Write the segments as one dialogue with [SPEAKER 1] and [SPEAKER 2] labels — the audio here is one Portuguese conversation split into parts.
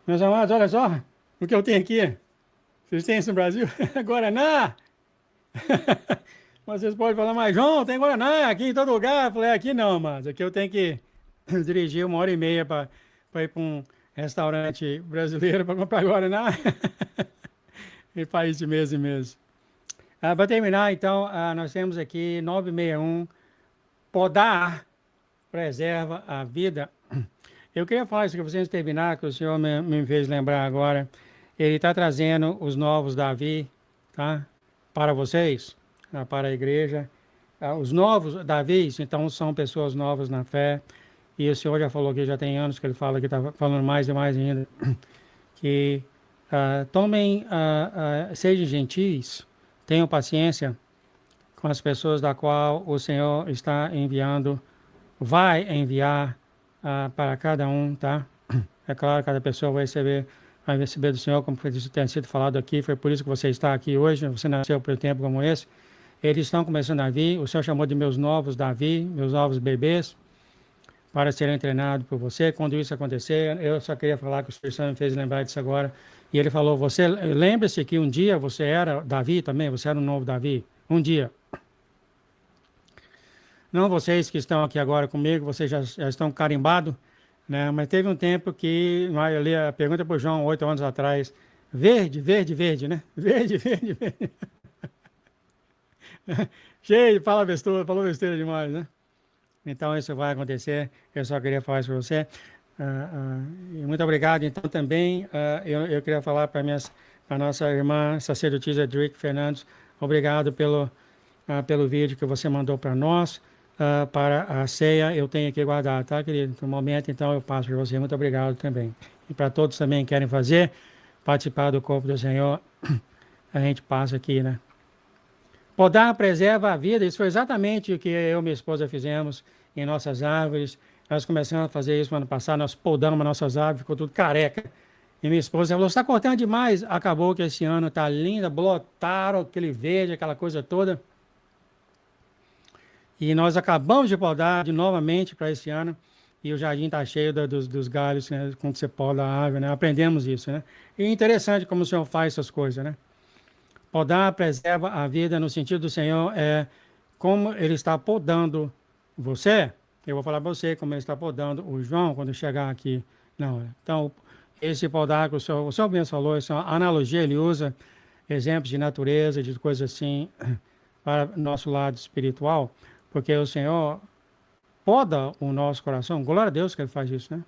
[SPEAKER 1] Meus amados, olha só o que eu tenho aqui. Vocês têm isso no Brasil? Guaraná! Mas vocês podem falar, mas João, tem Guaraná aqui em todo lugar. Eu falei, aqui não, mas aqui eu tenho que dirigir 1h30 para ir para um restaurante brasileiro para comprar Guaraná. E faz de mês em mês. Para terminar, então, nós temos aqui 961, podar preserva a vida. Eu queria falar isso que vocês terminar, que o Senhor me fez lembrar agora. Ele está trazendo os novos Davi, tá? Para vocês, para a igreja. Os novos Davis, então, são pessoas novas na fé. E o Senhor já falou que já tem anos que ele fala, que está falando mais e mais ainda, que sejam gentis, tenham paciência com as pessoas da qual o Senhor está enviando, vai enviar para cada um, tá? É claro, cada pessoa vai receber do Senhor, como tem sido falado aqui, foi por isso que você está aqui hoje, você nasceu por um tempo como esse. Eles estão começando a vir, o Senhor chamou de meus novos Davi, meus novos bebês, para serem treinados por você. Quando isso acontecer, eu só queria falar que o Espírito Santo me fez lembrar disso agora. E ele falou, você lembre-se que um dia você era Davi também, você era um novo Davi, um dia. Não vocês que estão aqui agora comigo, vocês já estão carimbados, né? Mas teve um tempo que, eu li a pergunta para o João, 8 anos atrás, verde, verde, verde, né? Verde, verde, verde. Cheio, falou besteira demais, né? Então isso vai acontecer, eu só queria falar isso para você. E muito obrigado. Então também eu queria falar para a nossa irmã sacerdotisa Drick Fernandes, obrigado pelo vídeo que você mandou para nós. Para a ceia, eu tenho aqui guardado, tá, querido? No momento, então, eu passo para você. Muito obrigado também. E para todos também que querem fazer, participar do corpo do Senhor, a gente passa aqui, né? Podar preserva a vida. Isso foi exatamente o que eu e minha esposa fizemos em nossas árvores. Nós começamos a fazer isso no ano passado, nós podamos nossas árvores, ficou tudo careca. E minha esposa falou, você está cortando demais. Acabou que esse ano está linda, botaram aquele verde, aquela coisa toda. E nós acabamos de podar de novamente para esse ano. E o jardim está cheio dos galhos, né, quando você poda a árvore, né? Aprendemos isso, né? E é interessante como o Senhor faz essas coisas, né? Podar preserva a vida no sentido do Senhor é como Ele está podando você. Eu vou falar para você como Ele está podando o João quando chegar aqui. Não, então, esse podar que o Senhor mesmo falou, essa analogia, ele usa exemplos de natureza, de coisas assim, para nosso lado espiritual. Porque o Senhor poda o nosso coração. Glória a Deus que Ele faz isso, né?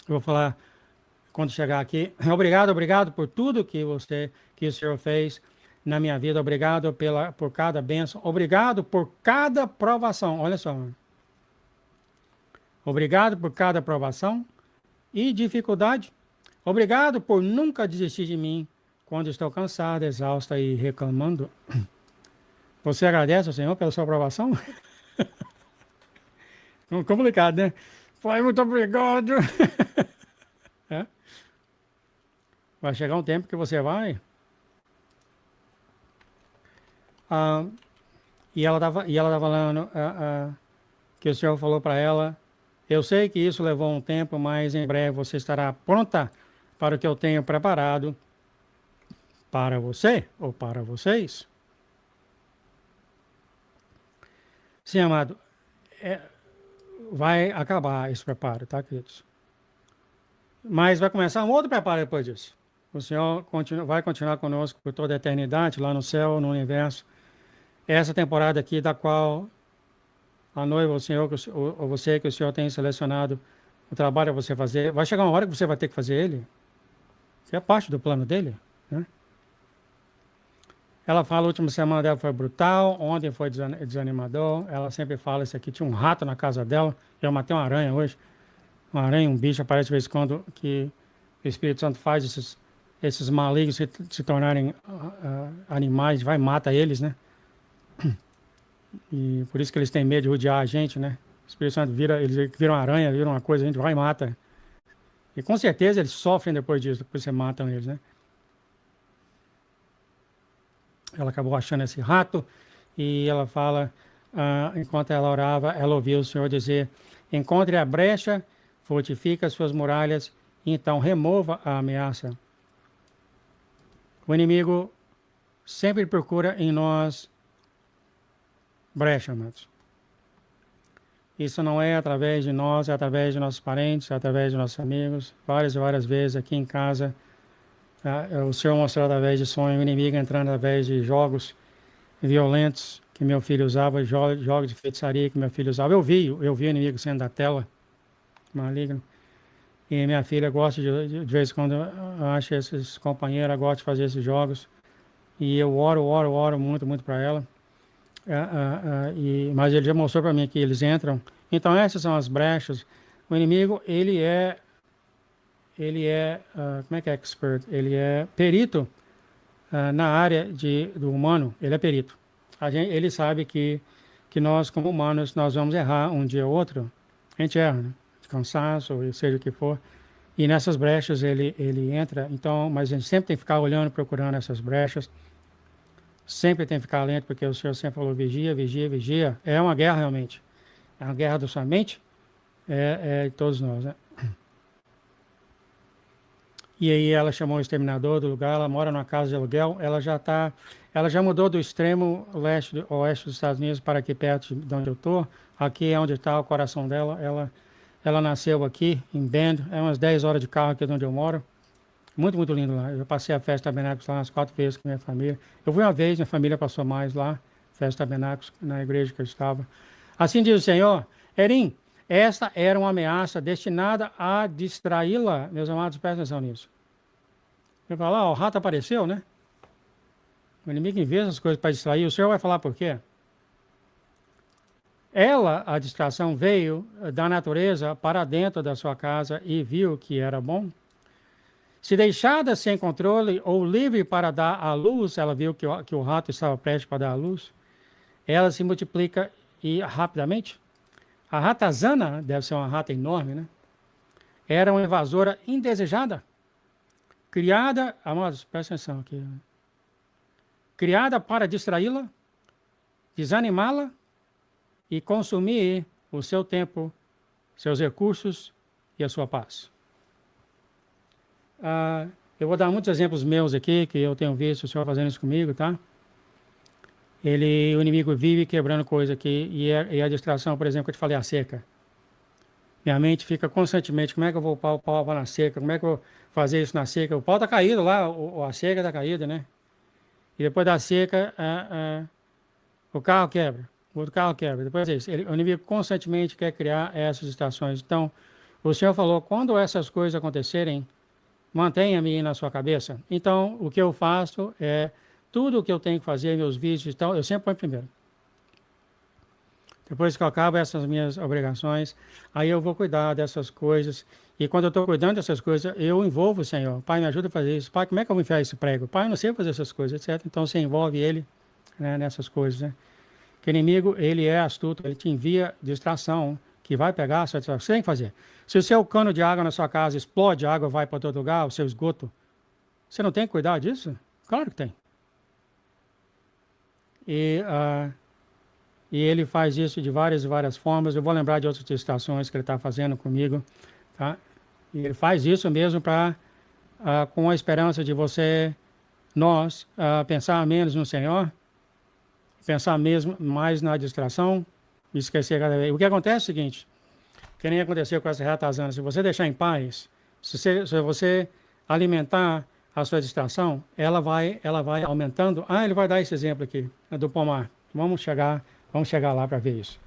[SPEAKER 1] Eu vou falar quando chegar aqui. Obrigado por tudo que o Senhor fez na minha vida. Obrigado por cada bênção. Obrigado por cada provação. Olha só. Obrigado por cada provação e dificuldade. Obrigado por nunca desistir de mim quando estou cansado, exausta e reclamando. Você agradece ao Senhor pela sua aprovação? Complicado, né? Pai, muito obrigado. É? Vai chegar um tempo que você vai. E ela tá falando que o Senhor falou para ela, eu sei que isso levou um tempo, mas em breve você estará pronta para o que eu tenho preparado para você ou para vocês. Sim, amado, vai acabar esse preparo, tá, queridos? Mas vai começar um outro preparo depois disso. O Senhor vai continuar conosco por toda a eternidade, lá no céu, no universo. Essa temporada aqui, da qual a noiva, o Senhor, ou você que o Senhor tem selecionado o trabalho a você fazer, vai chegar uma hora que você vai ter que fazer ele. Isso é parte do plano dele, né? Ela fala, a última semana dela foi brutal, ontem foi desanimador. Ela sempre fala isso aqui, tinha um rato na casa dela, eu matei uma aranha hoje. Uma aranha, um bicho, aparece de vez em quando que o Espírito Santo faz esses malignos se tornarem animais, vai e mata eles, né? E por isso que eles têm medo de rodear a gente, né? O Espírito Santo eles viram uma aranha, viram uma coisa, a gente vai e mata. E com certeza eles sofrem depois disso, depois você matam eles, né? Ela acabou achando esse rato e ela fala, enquanto ela orava, ela ouviu o Senhor dizer, encontre a brecha, fortifique as suas muralhas, então remova a ameaça. O inimigo sempre procura em nós brecha, amados. Isso não é através de nós, é através de nossos parentes, é através de nossos amigos. Várias e várias vezes aqui em casa, o Senhor mostrou através de sonho, o inimigo entrando através de jogos violentos que meu filho usava, jogos de feitiçaria que meu filho usava. Eu vi o inimigo saindo da tela, maligno. E minha filha gosta de vez em quando, acha esses companheiros, gosta de fazer esses jogos. E eu oro muito, muito para ela. Mas ele já mostrou para mim que eles entram. Então essas são as brechas. O inimigo, ele é como é que é expert? Ele é perito na área do humano. Ele é perito. Ele sabe que nós, como humanos, nós vamos errar um dia ou outro. A gente erra, né? De cansaço, ou seja o que for. E nessas brechas ele entra. Então, mas a gente sempre tem que ficar olhando, procurando essas brechas. Sempre tem que ficar lento, porque o Senhor sempre falou, vigia, vigia, vigia. É uma guerra realmente. É uma guerra da sua mente, de todos nós, né? E aí ela chamou o exterminador do lugar, ela mora numa casa de aluguel, ela já mudou do extremo oeste dos Estados Unidos para aqui perto de onde eu estou. Aqui é onde está o coração dela. Ela nasceu aqui, em Bend, é umas 10 horas de carro aqui de onde eu moro. Muito, muito lindo lá. Eu passei a festa tabernáculos lá umas 4 vezes com minha família. Eu fui uma vez, minha família passou mais lá, festa tabernáculos, na igreja que eu estava. Assim diz o Senhor, Erim, esta era uma ameaça destinada a distraí-la. Meus amados, prestem atenção nisso. Eu falo, o rato apareceu, né? O inimigo envia essas coisas para distrair. O Senhor vai falar por quê? A distração, veio da natureza para dentro da sua casa e viu que era bom. Se deixada sem controle ou livre para dar à luz, ela viu que o rato estava prestes para dar à luz, ela se multiplica rapidamente. A ratazana, deve ser uma rata enorme, né? Era uma invasora indesejada, criada, amados, presta atenção aqui, criada para distraí-la, desanimá-la e consumir o seu tempo, seus recursos e a sua paz. Eu vou dar muitos exemplos meus aqui, que eu tenho visto o Senhor fazendo isso comigo, tá? O inimigo vive quebrando coisa aqui, e a distração, por exemplo, que eu te falei, a seca. Minha mente fica constantemente, como é que eu vou upar o pau na seca? Como é que eu vou fazer isso na seca? O pau tá caído lá, a seca tá caída, né? E depois da seca, o carro quebra, o outro carro quebra. Depois disso, o inimigo constantemente quer criar essas distrações. Então, o Senhor falou, quando essas coisas acontecerem, mantenha-me na sua cabeça. Então, o que eu faço é, tudo o que eu tenho que fazer, meus vídeos e tal, eu sempre ponho primeiro. Depois que eu acabo essas minhas obrigações, aí eu vou cuidar dessas coisas. E quando eu estou cuidando dessas coisas, eu envolvo o Senhor. Pai, me ajuda a fazer isso. Pai, como é que eu vou enfiar esse prego? Pai, eu não sei fazer essas coisas, etc. Então, você envolve ele, né, nessas coisas, né? Que o inimigo, ele é astuto, ele te envia distração, que vai pegar a sua distração. Você tem que fazer. Se o seu cano de água na sua casa explode, a água vai para todo lugar, o seu esgoto, você não tem que cuidar disso? Claro que tem. E ele faz isso de várias e várias formas. Eu vou lembrar de outras distrações que ele está fazendo comigo, tá? E ele faz isso mesmo com a esperança de nós, pensar menos no Senhor, pensar mesmo mais na distração, e esquecer cada vez. O que acontece é o seguinte, que nem aconteceu com essa ratazana, se você deixar em paz, se você alimentar a sua distração, ela vai aumentando. Ele vai dar esse exemplo aqui, do pomar. Vamos chegar lá para ver isso.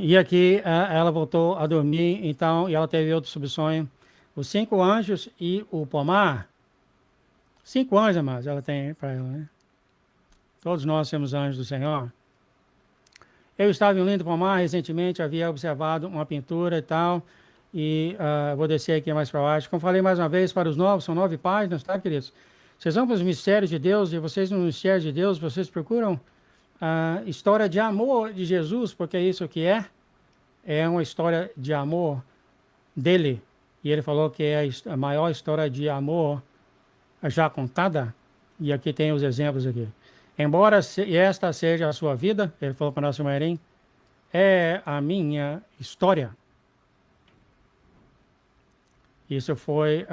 [SPEAKER 1] E aqui ela voltou a dormir, então, e ela teve outro subsonho. Os 5 anjos e o pomar. 5 anjos, amados, ela tem para ela, né? Todos nós temos anjos do Senhor. Eu estava em um lindo pomar, recentemente havia observado uma pintura e tal, e vou descer aqui mais para baixo. Como falei mais uma vez, para os novos, são 9 páginas, tá, queridos? Vocês vão para os mistérios de Deus, e vocês nos mistérios de Deus, vocês procuram a história de amor de Jesus, porque é isso que é uma história de amor dele. E ele falou que é a maior história de amor já contada, e aqui tem os exemplos aqui. Embora esta seja a sua vida, ele falou para nosso Marim, é a minha história. Isso foi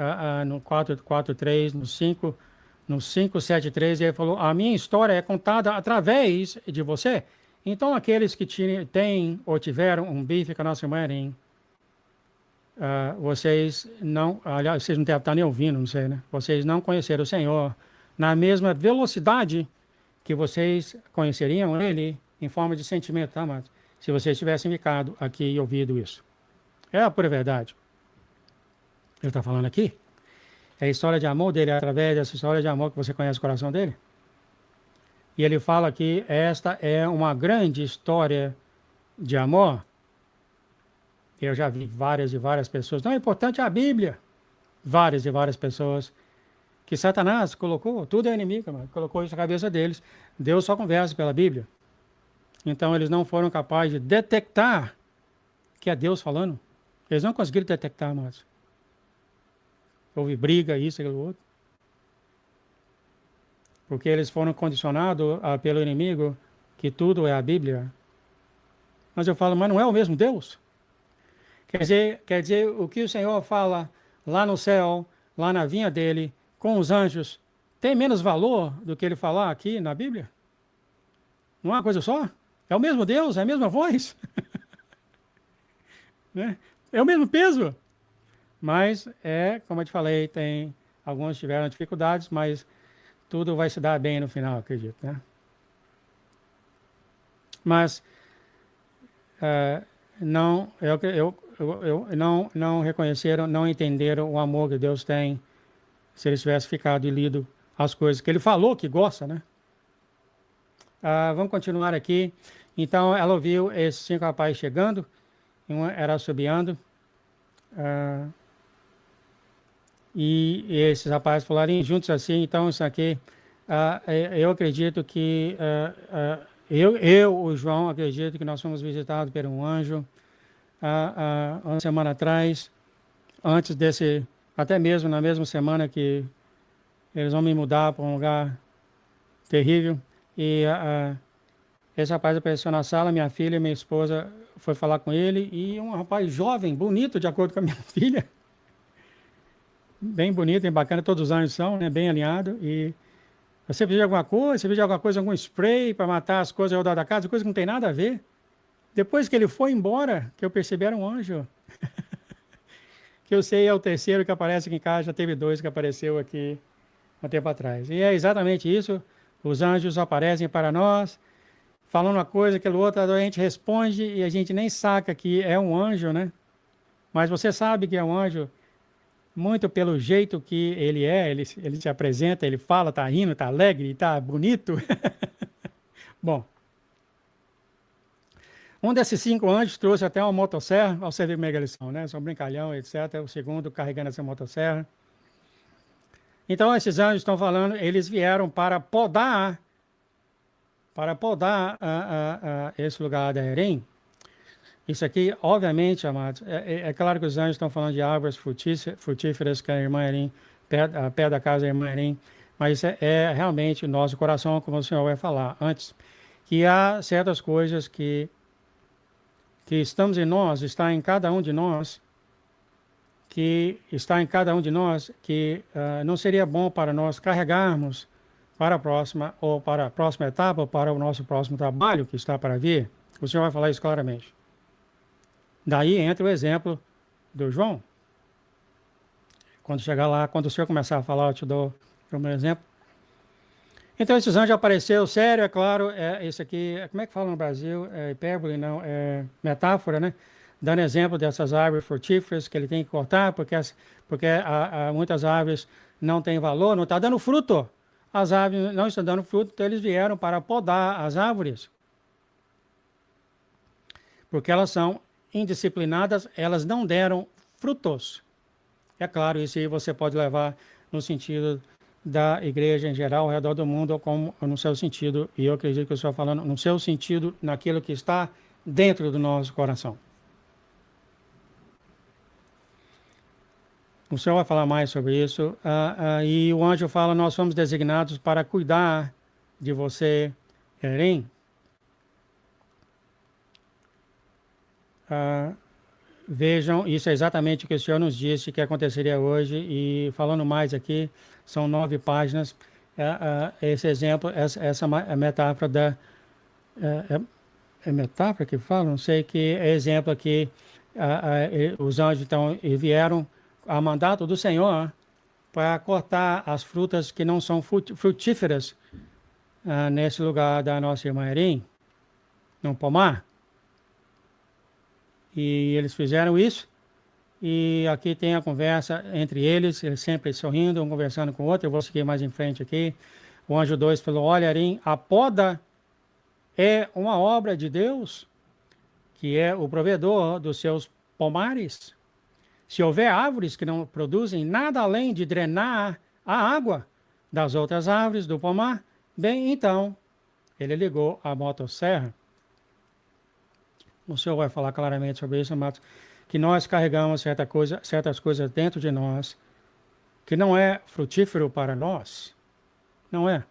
[SPEAKER 1] no 443, no 573, ele falou, a minha história é contada através de você. Então, aqueles que têm ou tiveram um bife com a nossa irmã Erin, vocês não, aliás, vocês não devem estar nem ouvindo, não sei, né? Vocês não conheceram o Senhor na mesma velocidade que vocês conheceriam Ele em forma de sentimento, tá, amados? Se vocês tivessem ficado aqui e ouvido isso. É a pura verdade. Ele está falando aqui. É a história de amor dele, através dessa história de amor que você conhece o coração dele. E ele fala que esta é uma grande história de amor. Eu já vi várias e várias pessoas. Não, é importante a Bíblia. Várias e várias pessoas que Satanás colocou, tudo é inimigo, mano, colocou isso na cabeça deles. Deus só conversa pela Bíblia. Então eles não foram capazes de detectar que é Deus falando. Eles não conseguiram detectar, mas houve briga, isso, aquilo, outro. Porque eles foram condicionados pelo inimigo que tudo é a Bíblia. Mas eu falo, mas não é o mesmo Deus? Quer dizer, o que o Senhor fala lá no céu, lá na vinha dele, com os anjos, tem menos valor do que ele falar aqui na Bíblia? Não é uma coisa só? É o mesmo Deus, é a mesma voz? Né? É o mesmo peso? Mas como eu te falei, alguns tiveram dificuldades, mas tudo vai se dar bem no final, acredito, né? Mas não reconheceram, não entenderam o amor que Deus tem, se eles tivessem ficado e lido as coisas que ele falou que gosta, né? Vamos continuar aqui. Então, ela ouviu esses 5 rapazes chegando, um era assobiando, e esses rapazes falaram juntos assim. Então, isso aqui, eu acredito que, o João, acredito que nós fomos visitados por um anjo, uma semana atrás, antes desse, até mesmo na mesma semana que eles vão me mudar para um lugar terrível. E esse rapaz apareceu na sala, minha filha e minha esposa foi falar com ele, e um rapaz jovem, bonito, de acordo com a minha filha, bem bonito, bem bacana, todos os anjos são, né, bem alinhado. E você pediu alguma coisa, algum spray para matar as coisas ao redor da casa, coisa que não tem nada a ver. Depois que ele foi embora, que eu percebi era um anjo. Que eu sei é o terceiro que aparece aqui em casa, já teve 2 que apareceu aqui um tempo atrás. E é exatamente isso, os anjos aparecem para nós, falando uma coisa, aquilo outra, a gente responde e a gente nem saca que é um anjo, né? Mas você sabe que é um anjo muito pelo jeito que ele é, ele se apresenta, ele fala, tá rindo, tá alegre, tá bonito. Bom, um desses 5 anjos trouxe até uma motosserra, ao você ver como é que eles são, né? São brincalhão, etc. O segundo carregando essa motosserra. Então, esses anjos estão falando, eles vieram para podar esse lugar da Herém. Isso aqui, obviamente, amados, é claro que os anjos estão falando de árvores frutíferas que a irmã Erim, perto da casa da irmã Erim, mas isso é realmente o nosso coração, como o Senhor vai falar antes, que há certas coisas que estamos em nós, está em cada um de nós, que não seria bom para nós carregarmos para a próxima, ou para a próxima etapa, ou para o nosso próximo trabalho que está para vir. O Senhor vai falar isso claramente. Daí entra o exemplo do João. Quando chegar lá, quando o Senhor começar a falar, eu te dou o meu exemplo. Então, esses anjos apareceram, sério, é claro, isso aqui, como é que fala no Brasil? É hipérbole, não, é metáfora, né? Dando exemplo dessas árvores frutíferas que ele tem que cortar, porque muitas árvores não têm valor, não está dando fruto. As árvores não estão dando fruto, então eles vieram para podar as árvores. Porque elas são indisciplinadas, elas não deram frutos. É claro, isso aí você pode levar no sentido da igreja em geral, ao redor do mundo, ou como no seu sentido, e eu acredito que eu estou falando no seu sentido, naquilo que está dentro do nosso coração. O Senhor vai falar mais sobre isso, e o anjo fala, nós fomos designados para cuidar de você, Herém. vejam, isso é exatamente o que o Senhor nos disse que aconteceria hoje, e falando mais aqui, são 9 páginas, esse exemplo, essa metáfora da... É metáfora que fala? Não sei, que é exemplo aqui, os anjos então vieram a mandato do Senhor para cortar as frutas que não são frutíferas nesse lugar da nossa irmã Erim, no pomar. E eles fizeram isso, e aqui tem a conversa entre eles sempre sorrindo, um conversando com o outro. Eu vou seguir mais em frente aqui. O anjo 2 falou: olha, Erim, a poda é uma obra de Deus, que é o provedor dos seus pomares. Se houver árvores que não produzem nada além de drenar a água das outras árvores do pomar, bem, então, ele ligou a motosserra. O Senhor vai falar claramente sobre isso, amados, que nós carregamos certas coisas dentro de nós, que não é frutífero para nós. Não é.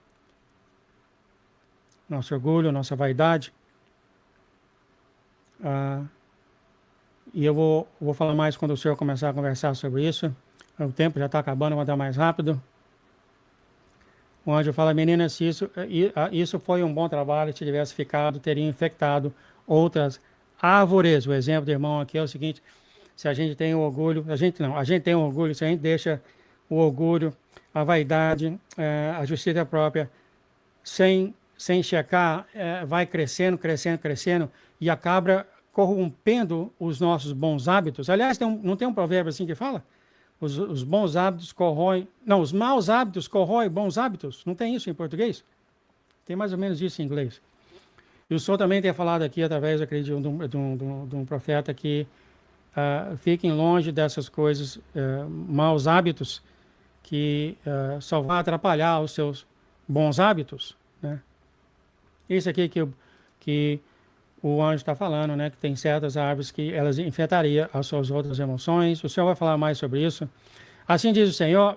[SPEAKER 1] Nosso orgulho, nossa vaidade. E eu vou falar mais quando o Senhor começar a conversar sobre isso. O tempo já está acabando, vou dar mais rápido. O anjo fala: menina, se isso foi um bom trabalho, se tivesse ficado, teria infectado outras árvores. O exemplo do irmão aqui é o seguinte: se a gente tem o orgulho, a gente tem o orgulho, se a gente deixa o orgulho, a vaidade, a justiça própria, sem checar, vai crescendo, e acaba corrompendo os nossos bons hábitos. Aliás, não tem um provérbio assim que fala? Os bons hábitos corroem... Não, os maus hábitos corroem bons hábitos. Não tem isso em português? Tem mais ou menos isso em inglês. E o Senhor também tem falado aqui, através, acredito, de um profeta, que fiquem longe dessas coisas, maus hábitos, que só vão atrapalhar os seus bons hábitos, né? Isso aqui que o anjo está falando, né? Que tem certas árvores que elas infectariam as suas outras emoções. O Senhor vai falar mais sobre isso. Assim diz o Senhor,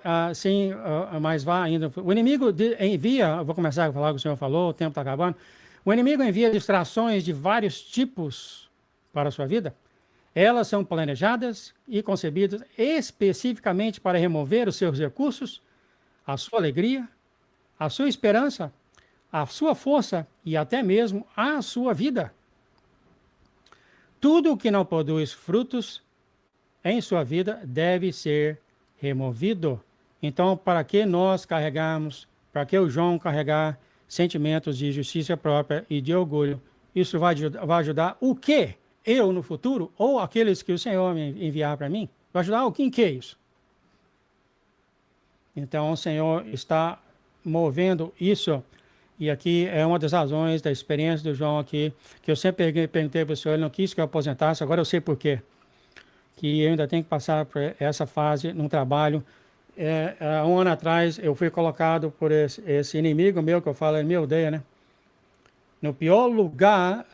[SPEAKER 1] mas vá ainda. O inimigo envia, vou começar a falar o que o Senhor falou, o tempo está acabando. O inimigo envia distrações de vários tipos para a sua vida. Elas são planejadas e concebidas especificamente para remover os seus recursos, a sua alegria, a sua esperança, a sua força e até mesmo a sua vida. Tudo o que não produz frutos em sua vida deve ser removido. Então, para que nós carregarmos, para que o João carregar sentimentos de justiça própria e de orgulho, isso vai ajudar o quê? Eu no futuro, ou aqueles que o Senhor me enviar para mim? Vai ajudar o que em que isso? Então, o Senhor está movendo isso. E aqui é uma das razões da experiência do João aqui, que eu sempre perguntei para o Senhor, ele não quis que eu aposentasse, agora eu sei por quê. Que eu ainda tenho que passar por essa fase num trabalho. Há um ano atrás, eu fui colocado por esse inimigo meu, que eu falo, ele me odeia, né? No pior lugar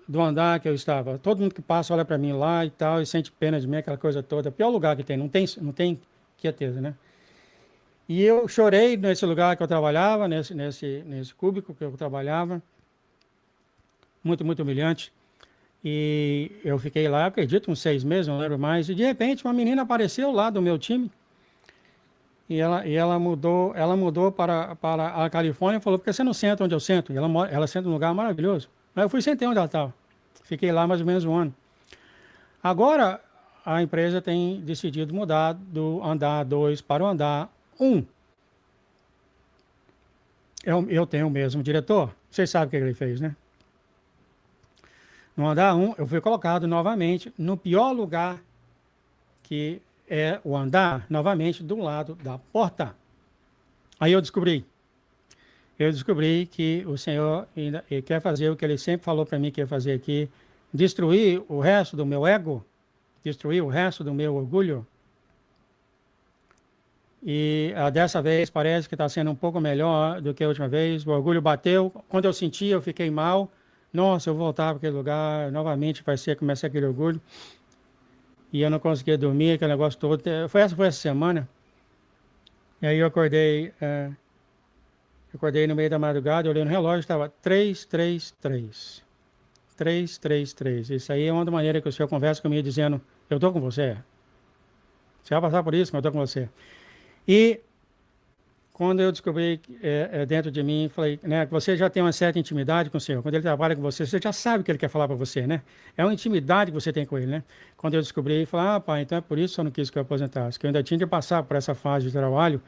[SPEAKER 1] do andar que eu estava. Todo mundo que passa olha para mim lá e tal, e sente pena de mim, aquela coisa toda. Pior lugar que tem, não tem quieteza, né? E eu chorei nesse lugar que eu trabalhava, nesse cúbico que eu trabalhava. Muito, muito humilhante. E eu fiquei lá, acredito, uns 6 meses, não lembro mais. E de repente uma menina apareceu lá do meu time. E ela mudou para a Califórnia e falou: por que você não senta onde eu sento? E ela senta num lugar maravilhoso. Aí eu fui e sentei onde ela estava. Fiquei lá mais ou menos um ano. Agora, a empresa tem decidido mudar do andar 2 para o andar 1. Eu tenho o mesmo diretor. Vocês sabem o que ele fez, né? No andar 1, eu fui colocado novamente no pior lugar, que é o andar, novamente, do lado da porta. Aí eu descobri que o Senhor ele quer fazer o que ele sempre falou para mim que ia fazer aqui, destruir o resto do meu ego, destruir o resto do meu orgulho. E dessa vez parece que está sendo um pouco melhor do que a última vez. O orgulho bateu. Quando eu senti, eu fiquei mal. Nossa, eu vou voltar para aquele lugar, novamente começar aquele orgulho. E eu não conseguia dormir, aquele negócio todo. Foi essa semana. E aí eu acordei no meio da madrugada, eu olhei no relógio, estava 3:33. 333. Isso aí é uma maneira que o Senhor conversa comigo dizendo, eu estou com você. Você vai passar por isso, mas eu estou com você. E quando eu descobri dentro de mim, falei, né, que você já tem uma certa intimidade com o Senhor. Quando Ele trabalha com você, você já sabe o que Ele quer falar para você, né? É uma intimidade que você tem com Ele, né? Quando eu descobri, falei, pai, então é por isso que eu não quis que eu aposentasse, que eu ainda tinha que passar por essa fase de trabalho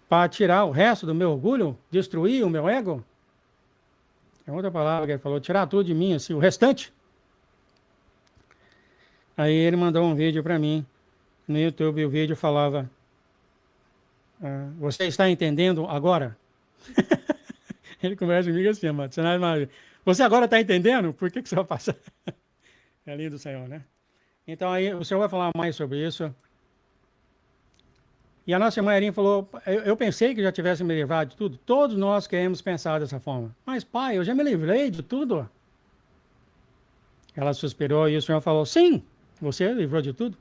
[SPEAKER 1] para tirar o resto do meu orgulho, destruir o meu ego. É outra palavra que Ele falou, tirar tudo de mim, assim, o restante. Aí Ele mandou um vídeo para mim no YouTube, e o vídeo falava, você está entendendo agora? Ele conversa comigo assim, amado. Você agora está entendendo? Por que você vai passar? É lindo o Senhor, né? Então aí o Senhor vai falar mais sobre isso. E a nossa irmã Erin falou, eu pensei que já tivesse me livrado de tudo. Todos nós queremos pensar dessa forma. Mas pai, eu já me livrei de tudo. Ela suspirou e o Senhor falou, sim, você livrou de tudo.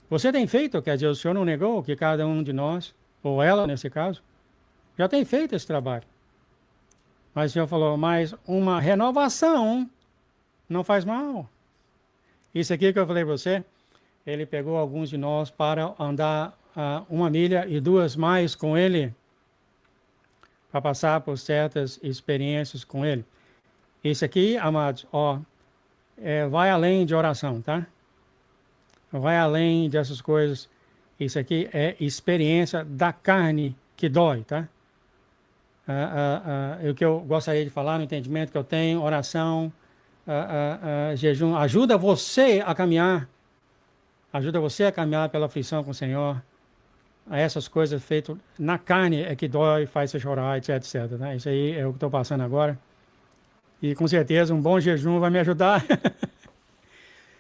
[SPEAKER 1] Você tem feito, quer dizer, o Senhor não negou que cada um de nós, ou ela nesse caso, já tem feito esse trabalho. Mas o Senhor falou, mas uma renovação não faz mal. Isso aqui que eu falei para você, Ele pegou alguns de nós para andar 1 milha e 2 mais com Ele, para passar por certas experiências com Ele. Isso aqui, amados, vai além de oração, tá? Vai além dessas coisas. Isso aqui é experiência da carne que dói, tá? O que eu gostaria de falar no entendimento que eu tenho, oração, jejum, ajuda você a caminhar pela aflição com o Senhor. Essas coisas feitas na carne é que dói, faz você chorar, etc, etc. Né? Isso aí é o que estou passando agora. E com certeza um bom jejum vai me ajudar.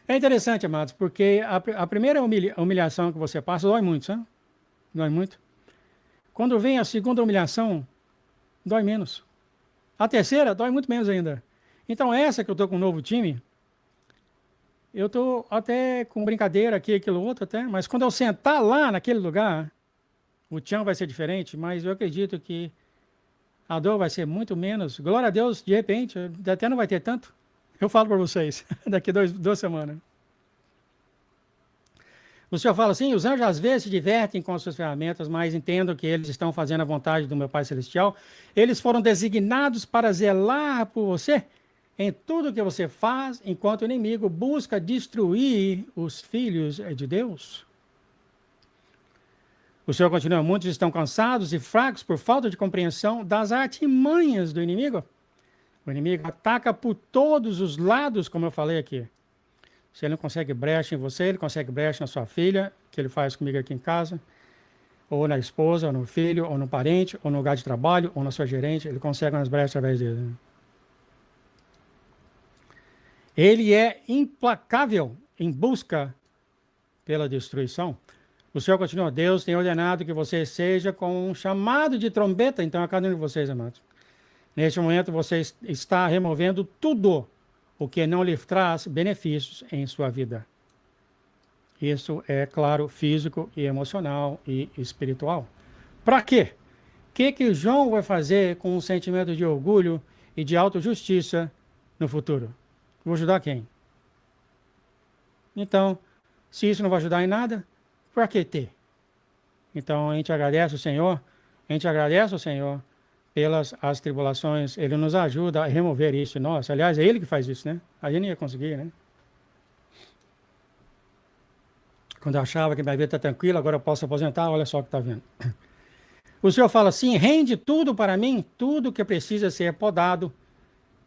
[SPEAKER 1] É interessante, amados, porque a primeira humilhação que você passa dói muito, sabe? Dói muito. Quando vem a segunda humilhação, dói menos. A terceira dói muito menos ainda. Então essa que eu estou com um novo time, eu estou até com brincadeira aqui, aquilo outro até, mas quando eu sentar lá naquele lugar, o tchan vai ser diferente, mas eu acredito que a dor vai ser muito menos. Glória a Deus, de repente, até não vai ter tanto. Eu falo para vocês, daqui 2 semanas. O Senhor fala assim, os anjos às vezes se divertem com as suas ferramentas, mas entendo que eles estão fazendo a vontade do meu Pai Celestial. Eles foram designados para zelar por você em tudo que você faz, enquanto o inimigo busca destruir os filhos de Deus. O Senhor continua, muitos estão cansados e fracos por falta de compreensão das artimanhas do inimigo. O inimigo ataca por todos os lados, como eu falei aqui. Se ele não consegue brecha em você, ele consegue brecha na sua filha, que ele faz comigo aqui em casa, ou na esposa, ou no filho, ou no parente, ou no lugar de trabalho, ou na sua gerente, ele consegue umas brechas através dele. Ele é implacável em busca pela destruição. O Senhor continua, Deus tem ordenado que você seja com um chamado de trombeta, então a cada um de vocês, amados. Neste momento você está removendo tudo o que não lhe traz benefícios em sua vida. Isso é, claro, físico e emocional e espiritual. Para quê? O que João vai fazer com um sentimento de orgulho e de autojustiça no futuro? Vou ajudar quem? Então, se isso não vai ajudar em nada, para que ter? Então, a gente agradece ao Senhor, pelas as tribulações, Ele nos ajuda a remover isso em nós. Aliás, é Ele que faz isso, né? A gente não ia conseguir, né? Quando eu achava que minha vida está tranquila, agora eu posso aposentar, olha só o que está vendo. O Senhor fala assim, rende tudo para mim, tudo que precisa ser podado.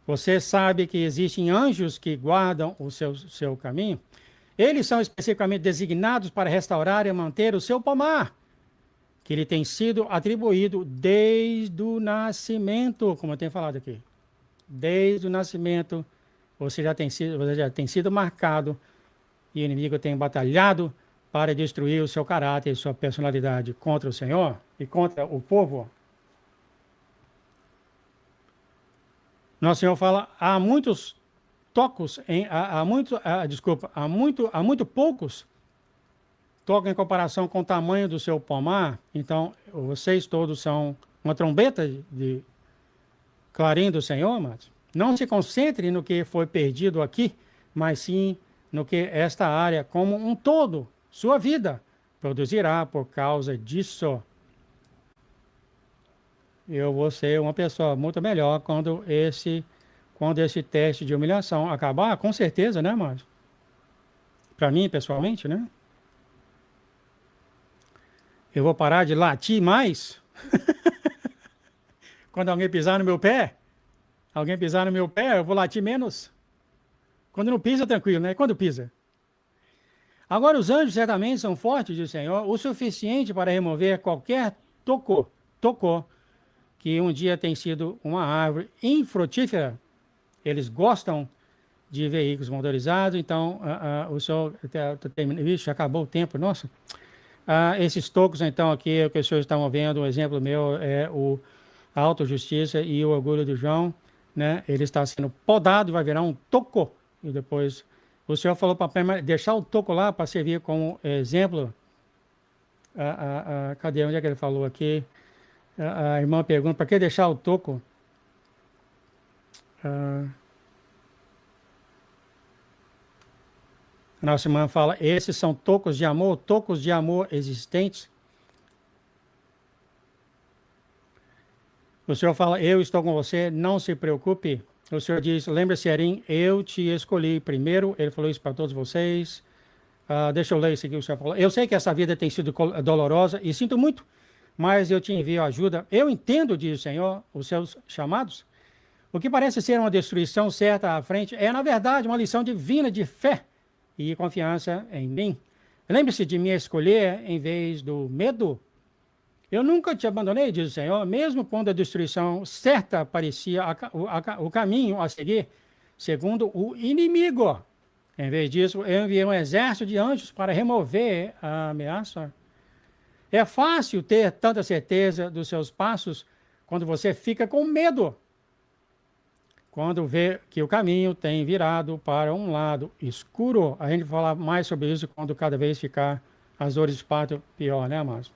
[SPEAKER 1] Você sabe que existem anjos que guardam o seu caminho. Eles são especificamente designados para restaurar e manter o seu pomar, que lhe tem sido atribuído desde o nascimento, como eu tenho falado aqui. Desde o nascimento, você já tem sido marcado e o inimigo tem batalhado para destruir o seu caráter e sua personalidade contra o Senhor e contra o povo. Nosso Senhor fala, há muitos tocos, há muito poucos tocam em comparação com o tamanho do seu pomar. Então, vocês todos são uma trombeta de clarim do Senhor, amados. Não se concentre no que foi perdido aqui, mas sim no que esta área como um todo, sua vida, produzirá por causa disso. Eu vou ser uma pessoa muito melhor quando esse teste de humilhação acabar, com certeza, né, Márcio? Para mim, pessoalmente, né? Eu vou parar de latir mais quando alguém pisar no meu pé. Alguém pisar no meu pé, eu vou latir menos. Quando não pisa, tranquilo, né? Quando pisa. Agora, os anjos certamente são fortes, diz o Senhor, o suficiente para remover qualquer tocô, que um dia tem sido uma árvore infrutífera. Eles gostam de veículos motorizados, então o senhor, vixe, acabou o tempo, nossa. Esses tocos, então, aqui, o que os senhores estavam vendo, o exemplo meu é a autojustiça e o orgulho do João, né? Ele está sendo podado, vai virar um toco, e depois o senhor falou para deixar o toco lá para servir como exemplo. Cadê? Onde é que ele falou aqui? A irmã pergunta, para que deixar o toco? A nossa irmã fala, esses são tocos de amor existentes. O Senhor fala, eu estou com você, não se preocupe. O Senhor diz, lembre-se, Erim, eu te escolhi primeiro. Ele falou isso para todos vocês. Deixa eu ler isso aqui, o Senhor falou. Eu sei que essa vida tem sido dolorosa e sinto muito, mas eu te envio ajuda. Eu entendo, diz o Senhor, os seus chamados. O que parece ser uma destruição certa à frente é, na verdade, uma lição divina de fé e confiança em mim. Lembre-se de me escolher em vez do medo. Eu nunca te abandonei, diz o Senhor, mesmo quando a destruição certa parecia o caminho a seguir, segundo o inimigo. Em vez disso, eu enviei um exército de anjos para remover a ameaça. É fácil ter tanta certeza dos seus passos quando você fica com medo. Quando vê que o caminho tem virado para um lado escuro. A gente vai falar mais sobre isso quando cada vez ficar as dores de parto pior, né, amados?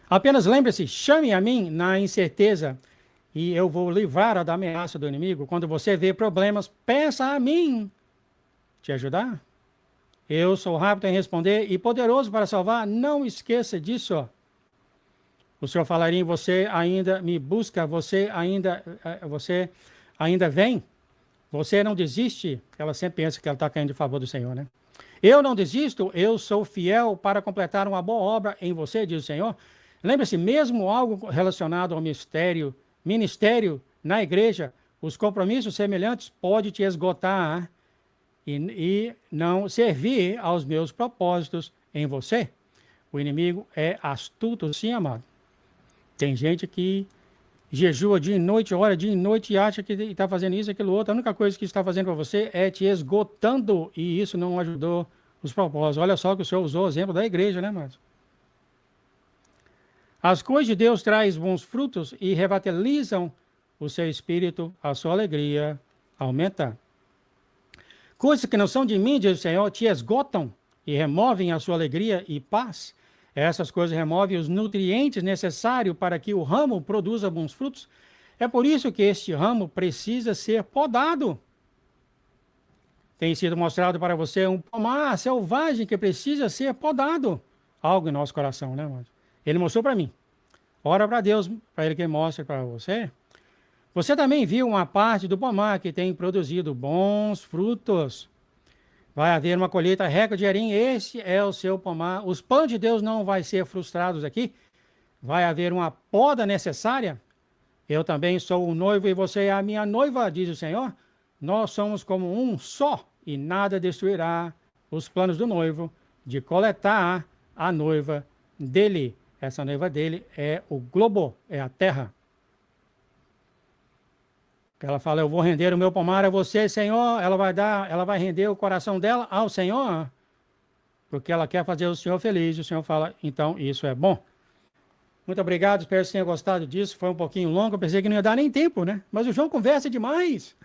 [SPEAKER 1] Apenas lembre-se, chame a mim na incerteza e eu vou livrar da ameaça do inimigo. Quando você vê problemas, peça a mim te ajudar. Eu sou rápido em responder e poderoso para salvar. Não esqueça disso. O Senhor falaria, você ainda me busca, você ainda vem. Você não desiste. Ela sempre pensa que ela está caindo de favor do Senhor, né? Eu não desisto, eu sou fiel para completar uma boa obra em você, diz o Senhor. Lembre-se, mesmo algo relacionado ao ministério na igreja, os compromissos semelhantes podem te esgotar e não servir aos meus propósitos em você. O inimigo é astuto, sim, amado. Tem gente que jejua dia e noite, ora dia e noite e acha que está fazendo isso, aquilo outro. A única coisa que está fazendo para você é te esgotando e isso não ajudou os propósitos. Olha só que o Senhor usou o exemplo da igreja, né, Márcio? As coisas de Deus trazem bons frutos e revitalizam o seu espírito, a sua alegria aumenta. Coisas que não são de mim, diz o Senhor, te esgotam e removem a sua alegria e paz. Essas coisas removem os nutrientes necessários para que o ramo produza bons frutos. É por isso que este ramo precisa ser podado. Tem sido mostrado para você um pomar selvagem que precisa ser podado. Algo em nosso coração, né, irmão? Ele mostrou para mim. Ora para Deus, para Ele que mostre para você. Você também viu uma parte do pomar que tem produzido bons frutos. Vai haver uma colheita recorde de Erim. Esse é o seu pomar. Os planos de Deus não vão ser frustrados aqui. Vai haver uma poda necessária. Eu também sou o noivo e você é a minha noiva, diz o Senhor. Nós somos como um só e nada destruirá os planos do noivo de coletar a noiva dele. Essa noiva dele é o globo, é a terra. Ela fala, eu vou render o meu pomar a você, Senhor. Ela vai render o coração dela ao Senhor, porque ela quer fazer o Senhor feliz. O Senhor fala, então isso é bom. Muito obrigado, espero que você tenha gostado disso. Foi um pouquinho longo, eu pensei que não ia dar nem tempo, né? Mas o João conversa demais.